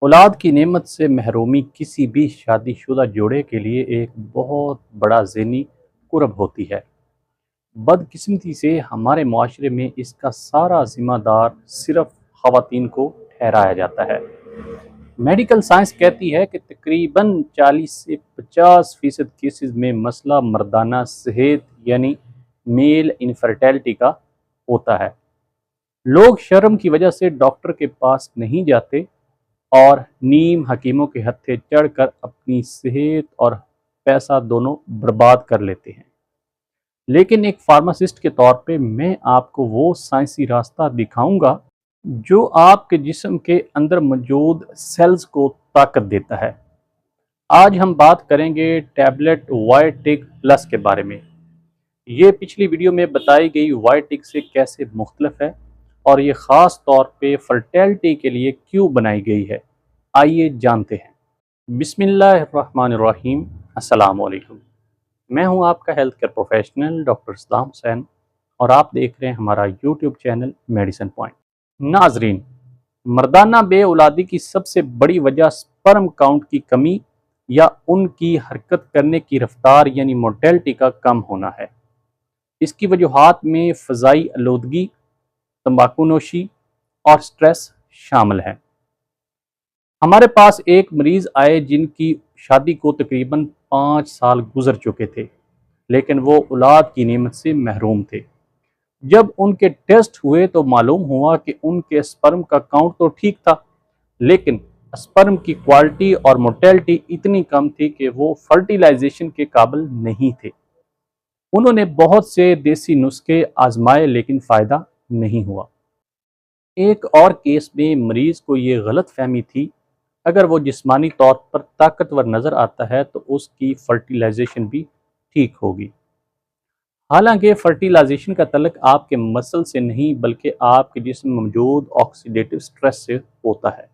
اولاد کی نعمت سے محرومی کسی بھی شادی شدہ جوڑے کے لیے ایک بہت بڑا ذہنی کرب ہوتی ہے۔ بدقسمتی سے ہمارے معاشرے میں اس کا سارا ذمہ دار صرف خواتین کو ٹھہرایا جاتا ہے۔ میڈیکل سائنس کہتی ہے کہ تقریباً 40 سے 50% کیسز میں مسئلہ مردانہ صحت یعنی میل انفرٹیلٹی کا ہوتا ہے۔ لوگ شرم کی وجہ سے ڈاکٹر کے پاس نہیں جاتے اور نیم حکیموں کے ہتھے چڑھ کر اپنی صحت اور پیسہ دونوں برباد کر لیتے ہیں۔ لیکن ایک فارماسسٹ کے طور پہ میں آپ کو وہ سائنسی راستہ دکھاؤں گا جو آپ کے جسم کے اندر موجود سیلز کو طاقت دیتا ہے۔ آج ہم بات کریں گے ٹیبلٹ وائٹک پلس کے بارے میں۔ یہ پچھلی ویڈیو میں بتائی گئی وائٹک سے کیسے مختلف ہے اور یہ خاص طور پہ فرٹیلٹی کے لیے کیوں بنائی گئی ہے، آئیے جانتے ہیں۔ بسم اللہ الرحمن الرحیم۔ السلام علیکم، میں ہوں آپ کا ہیلتھ کیئر پروفیشنل ڈاکٹر اسلام حسین اور آپ دیکھ رہے ہیں ہمارا یوٹیوب چینل میڈیسن پوائنٹ۔ ناظرین، مردانہ بے اولادی کی سب سے بڑی وجہ سپرم کاؤنٹ کی کمی یا ان کی حرکت کرنے کی رفتار یعنی موٹیلٹی کا کم ہونا ہے۔ اس کی وجوہات میں فضائی آلودگی، تمباکو نوشی اور سٹریس شامل ہیں۔ ہمارے پاس ایک مریض آئے جن کی شادی کو تقریباً 5 سال گزر چکے تھے، لیکن وہ اولاد کی نعمت سے محروم تھے۔ جب ان کے ٹیسٹ ہوئے تو معلوم ہوا کہ ان کے اسپرم کا کاؤنٹ تو ٹھیک تھا، لیکن اسپرم کی کوالٹی اور موٹیلٹی اتنی کم تھی کہ وہ فرٹیلائزیشن کے قابل نہیں تھے۔ انہوں نے بہت سے دیسی نسخے آزمائے لیکن فائدہ نہیں ہوا۔ ایک اور کیس میں مریض کو یہ غلط فہمی تھی اگر وہ جسمانی طور پر طاقتور نظر آتا ہے تو اس کی فرٹیلائزیشن بھی ٹھیک ہوگی۔ حالانکہ فرٹیلائزیشن کا تعلق آپ کے مسل سے نہیں بلکہ آپ کے جسم میں موجود آکسیڈیٹو سٹریس سے ہوتا ہے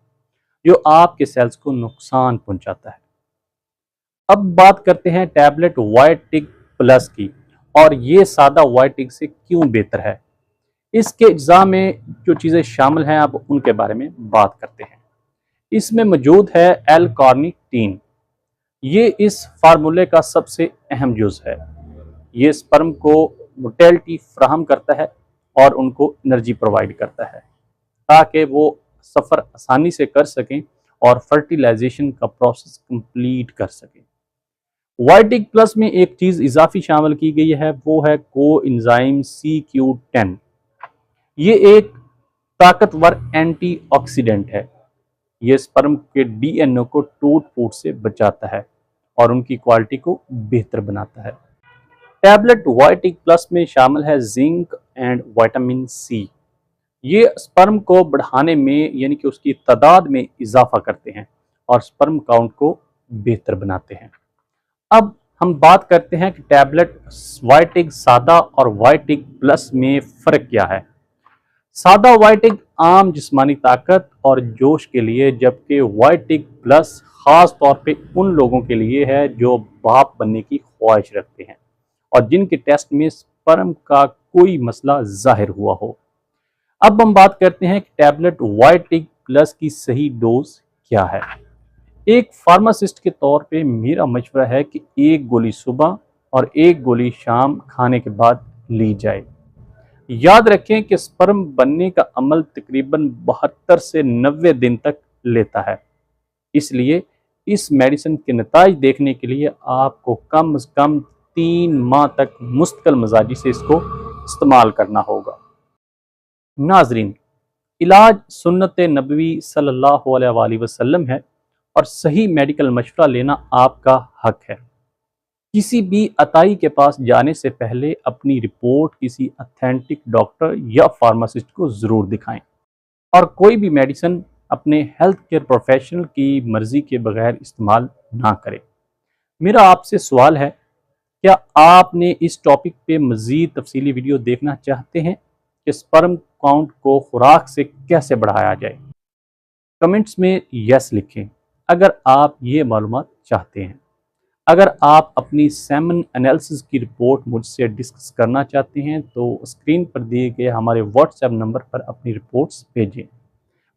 جو آپ کے سیلز کو نقصان پہنچاتا ہے۔ اب بات کرتے ہیں ٹیبلٹ وائٹک پلس کی اور یہ سادہ وائٹک سے کیوں بہتر ہے۔ اس کے اجزاء میں جو چیزیں شامل ہیں اب ان کے بارے میں بات کرتے ہیں۔ اس میں موجود ہے ایل کارنیٹین۔ یہ اس فارمولے کا سب سے اہم جز ہے۔ یہ سپرم کو موٹیلٹی فراہم کرتا ہے اور ان کو انرجی پرووائڈ کرتا ہے تاکہ وہ سفر آسانی سے کر سکیں اور فرٹیلائزیشن کا پروسیس کمپلیٹ کر سکیں۔ وائٹک پلس میں ایک چیز اضافی شامل کی گئی ہے، وہ ہے کو انزائم CQ10۔ یہ ایک طاقتور اینٹی آکسیڈنٹ ہے۔ یہ سپرم کے DNA کو ٹوٹ پھوٹ سے بچاتا ہے اور ان کی کوالٹی کو بہتر بناتا ہے۔ ٹیبلٹ وائٹک پلس میں شامل ہے زنک اینڈ وٹامن C۔ یہ سپرم کو بڑھانے میں یعنی کہ اس کی تعداد میں اضافہ کرتے ہیں اور سپرم کاؤنٹ کو بہتر بناتے ہیں۔ اب ہم بات کرتے ہیں کہ ٹیبلٹ وائٹک سادہ اور وائٹک پلس میں فرق کیا ہے۔ سادہ وائٹک عام جسمانی طاقت اور جوش کے لیے، جبکہ وائٹک پلس خاص طور پہ ان لوگوں کے لیے ہے جو باپ بننے کی خواہش رکھتے ہیں اور جن کے ٹیسٹ میں سپرم کا کوئی مسئلہ ظاہر ہوا ہو۔ اب ہم بات کرتے ہیں کہ ٹیبلٹ وائٹک پلس کی صحیح ڈوز کیا ہے۔ ایک فارماسسٹ کے طور پہ میرا مشورہ ہے کہ ایک گولی صبح اور ایک گولی شام کھانے کے بعد لی جائے۔ یاد رکھیں کہ سپرم بننے کا عمل تقریباً 72 سے 90 دن تک لیتا ہے، اس لیے اس میڈیسن کے نتائج دیکھنے کے لیے آپ کو کم از کم 3 ماہ تک مستقل مزاجی سے اس کو استعمال کرنا ہوگا۔ ناظرین، علاج سنت نبوی صلی اللہ علیہ وآلہ وسلم ہے اور صحیح میڈیکل مشورہ لینا آپ کا حق ہے۔ کسی بھی عطائی کے پاس جانے سے پہلے اپنی رپورٹ کسی اتھینٹک ڈاکٹر یا فارماسسٹ کو ضرور دکھائیں اور کوئی بھی میڈیسن اپنے ہیلتھ کیئر پروفیشنل کی مرضی کے بغیر استعمال نہ کریں۔ میرا آپ سے سوال ہے، کیا آپ نے اس ٹاپک پہ مزید تفصیلی ویڈیو دیکھنا چاہتے ہیں کہ سپرم کاؤنٹ کو خوراک سے کیسے بڑھایا جائے؟ کمنٹس میں یس لکھیں اگر آپ یہ معلومات چاہتے ہیں۔ اگر آپ اپنی سیمن انالیسس کی رپورٹ مجھ سے ڈسکس کرنا چاہتے ہیں تو اسکرین پر دیے گئے ہمارے واٹس ایپ نمبر پر اپنی رپورٹس بھیجیں۔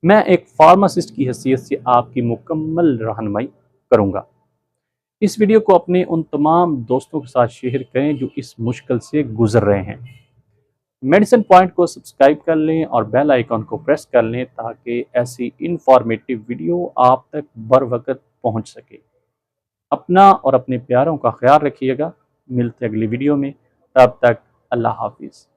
میں ایک فارماسسٹ کی حیثیت سے آپ کی مکمل رہنمائی کروں گا۔ اس ویڈیو کو اپنے ان تمام دوستوں کے ساتھ شیئر کریں جو اس مشکل سے گزر رہے ہیں۔ میڈیسن پوائنٹ کو سبسکرائب کر لیں اور بیل آئیکن کو پریس کر لیں تاکہ ایسی انفارمیٹیو ویڈیو آپ تک بر وقت پہنچ سکے۔ اپنا اور اپنے پیاروں کا خیال رکھیے گا۔ ملتے اگلی ویڈیو میں، تب تک اللہ حافظ۔